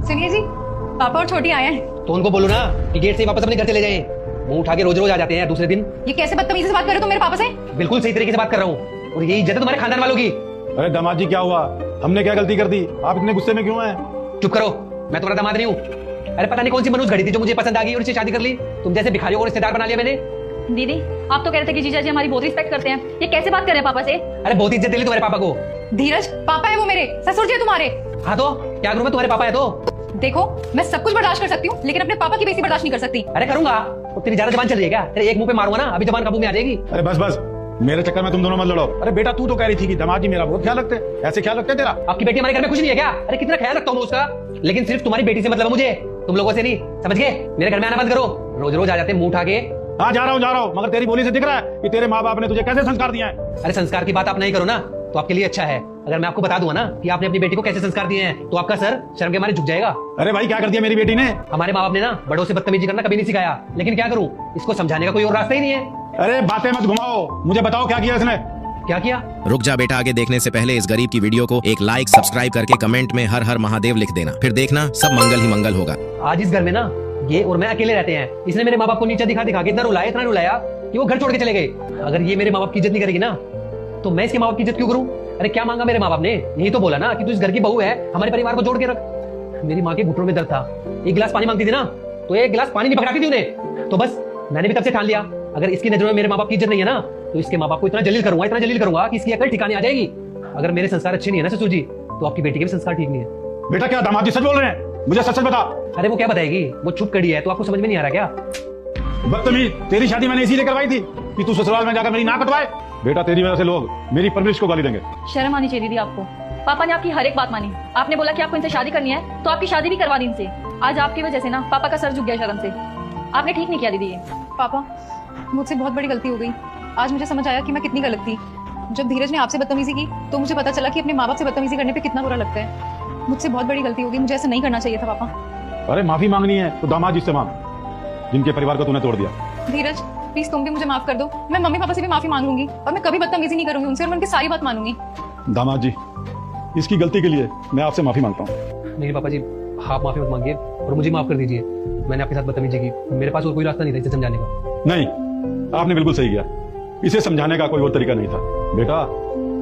सुनिए जी, पापा और छोटी आए हैं। तो उनको बोलो ना कि गेट से ही वापस अपने घर चले जाएं। मुंह उठा के रोज रोज आ जाते हैं दूसरे दिन। ये कैसे बदतमीजी से बात कर रहे हो तुम मेरे पापा से? बिल्कुल सही तरीके से बात कर रहा हूँ और यही इज्जत है तुम्हारे खानदान वालों की। अरे दामाद जी क्या हुआ? हमने क्या गलती कर दी? आप इतने गुस्से में क्यों हैं? चुप करो, मैं तुम्हारा दामाद नहीं हूँ। अरे पता नहीं कौन सी मनुष्य घड़ी थी जो मुझे पसंद आ गई और इससे शादी कर ली। तुम जैसे भिखारियों को रिश्तेदार बना लिया मैंने। दीदी आप तो कह रहे थे कि जीजा जी हमारी बहुत रिस्पेक्ट करते हैं, ये कैसे बात कर रहे हैं पापा से? अरे बहुत इज्जत दिली तुम्हारे पापा को। धीरज, पापा है वो मेरे, ससुर जी तुम्हारे। हाँ तो क्या करूँ मैं, तुम्हारे पापा है तो। देखो मैं सब कुछ बर्दाश्त कर सकती हूँ, लेकिन अपने पापा की बेइज्जती बर्दाश्त नहीं कर सकती। अरे करूंगा तो तेरी ज्यादा जबान चल रही है क्या? तेरे एक मुंह पे मारूंगा ना, अभी जबान काबू में आ जाएगी। अरे बस बस, मेरे चक्कर में तुम दोनों मत लड़ो। अरे बेटा तू तो कह रही थी कि दामाद जी मेरा बहुत ख्याल रखते हैं, ऐसे ख्याल रखते हैं तेरा? आपकी बेटी हमारे घर में कुछ नहीं है क्या? अरे कितना ख्याल रखता हूँ मैं उसका, लेकिन सिर्फ तुम्हारी बेटी से मतलब है मुझे, तुम लोगों से नहीं। समझ गए? मेरे घर में आना बंद करो। रोज रोज आ जाते हैं मुंह उठा के। हाँ जा रहा हूँ, मगर तेरी बोली से दिख रहा है कि तेरे माँ बाप ने तुझे कैसे संस्कार दिया है। अरे संस्कार की बात आप नहीं करो ना तो आपके लिए अच्छा है। अगर मैं आपको बता दूंगा ना कि आपने अपनी बेटी को कैसे संस्कार दिए हैं तो आपका सर शर्म के मारे झुक जाएगा। अरे भाई क्या कर दिया मेरी बेटी ने? हमारे माँ बाप ने ना बड़ों से बदतमीजी करना कभी नहीं सिखाया, लेकिन क्या करूं, इसको समझाने का कोई और रास्ता ही नहीं है। अरे बातें मत घुमाओ, मुझे बताओ क्या किया इसने? क्या किया? रुक जा बेटा, आगे देखने से पहले इस गरीब की वीडियो को एक लाइक सब्सक्राइब करके कमेंट में हर हर महादेव लिख देना, फिर देखना सब मंगल ही मंगल होगा। आज इस घर में ना ये और मैं अकेले रहते हैं। इसने मेरे माँ बाप को नीचा दिखा दिखा के इतना रुलाया कि वो घर छोड़ के चले गए। अगर ये मेरे माँ बाप की इज्जत नहीं करेगी ना तो मैं इसके माँ बाप की इज्जत क्यों करूं? अरे क्या मांगा मेरे माँ बाप ने? यही तो बोला ना कि तू इस घर की बहू है, हमारे परिवार को जोड़ के रख। मेरी माँ के घुटनों में दर्द था, एक गिलास पानी मांगती थी ना तो एक गिलास पानी नहीं पकड़ाती थी उन्हें। तो बस मैंने भी तब से ठान लिया, अगर इसकी नजरों में मेरे माँ बाप की इज्जत नहीं है ना तो इसके माँ बाप को इतना जलील करूंगा कि इसकी अकल ठिकाने आ जाएगी। अगर मेरे संस्कार अच्छे नहीं है ना ससुर जी तो आपकी बेटी के भी संस्कार ठीक नहीं है। बेटा क्या दामाद जी सच बोल रहे हैं? मुझे सच सच बता। अरे वो क्या बताएगी, वो चुप कड़ी है तो आपको समझ में नहीं आ रहा क्या? बदतमीज, तेरी शादी मैंने इसीलिए करवाई थी कि तू ससुराल में जाकर मेरी नाक कटवाए। बेटा तेरी वजह से लोग मेरी परवरिश को गाली देंगे। शर्म आनी चाहिए दीदी आपको। पापा ने आपकी हर एक बात मानी। आपने बोला कि आपको इनसे शादी करनी है तो आपकी शादी भी करवा दी इनसे। आज आपकी वजह से ना पापा का सर झुक गया शर्म से। आपने ठीक नहीं किया दीदी ये। पापा मुझसे बहुत बड़ी गलती हो गई। आज मुझे समझ आया कि मैं कितनी गलत थी। जब धीरज ने आपसे बदतमीजी की तो मुझे पता चला कि अपने माँ बाप से बदतमीजी करने पे कितना बुरा लगता है। मुझसे बहुत बड़ी गलती हो गई, मुझे ऐसा नहीं करना चाहिए था पापा। अरे माफी मांगनी है तो दामाद जी से मांग, जिनके परिवार को तूने तोड़ दिया। धीरज प्लीज तुम भी मुझे माफ कर दो। मैं मम्मी पापा से भी माफी मांग लूंगी और मैं कभी बदतमीजी नहीं करूंगी उनसे और मैं उनकी सारी बात मानूंगी। दामाद जी इसकी गलती के लिए मैं आपसे माफी मांगता हूँ। नहीं पापा जी, आप माफी मत मांगिए और मुझे माफ कर दीजिए। मैंने आपके साथ बदतमीजी की, मेरे पास और कोई रास्ता नहीं था इसे समझाने का। नहीं, आपने बिल्कुल सही किया। इसे समझाने का कोई और तरीका नहीं था। बेटा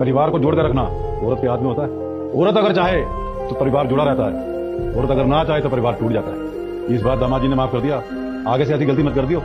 परिवार को जोड़ कर रखना औरत के हाथ में होता है। औरत अगर चाहे तो परिवार जुड़ा रहता है, औरत अगर ना चाहे तो परिवार टूट जाता है। इस बार दामाद जी ने माफ कर दिया, आगे से ऐसी गलती मत कर दियो।